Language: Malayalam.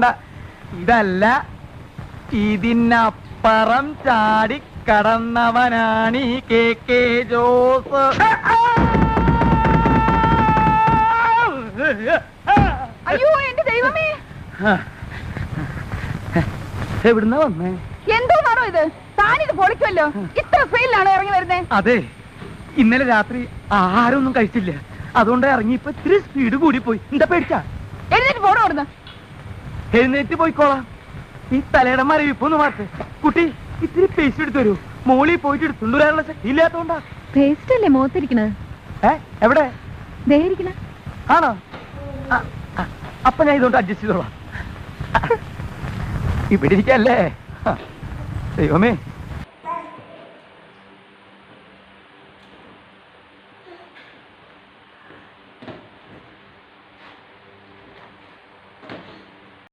പോണ്ട. ഇതല്ല, ഇതിനപ്പുറം ചാടി കടന്നവനാണ് ഈ KK ജോസ്. അയ്യോ എന്റെ ദൈവമേ, എവിടുന്ന വന്നേ? എന്തോന്നാണോ ഇത്? താനിത് പൊളിക്കുമല്ലോ. ഇത്ര സ്പീഡിലാണോ ഇറങ്ങി വരുന്നേ? അതെ, ഇന്നലെ രാത്രി ആഹാരമൊന്നും കഴിച്ചില്ല, അതുകൊണ്ട് ഇറങ്ങിയപ്പോ ഇത്തിരി സ്പീഡ് കൂടി പോയി. എന്താ പേടിച്ചാ? എഴുന്നേറ്റ് പോണോ അവിടുന്ന്? എഴുന്നേറ്റ് പോയിക്കോളാം. ഈ തലയുടെ മരവിപ്പൊന്ന് മാറ്റേ. കുട്ടി ഇത്തിരി പേസ്റ്റ് എടുത്തു തരൂ. മോളിൽ പോയിട്ട് എടുത്തുകൊണ്ട് വരാനുള്ള ശക്തി ഇല്ലാത്തോണ്ടാ. പേസ്റ്റ് അല്ലേ മുഖത്തിരിക്കണത്? എവിടെ ദേഹിരിക്കണ ആണോ? അപ്പൊ ഞാൻ ഇതുകൊണ്ട് അഡ്ജസ്റ്റ് ചെയ്തോളാം. ഇവിടെ ഇരിക്കല്ലേ. ദൈവമേ,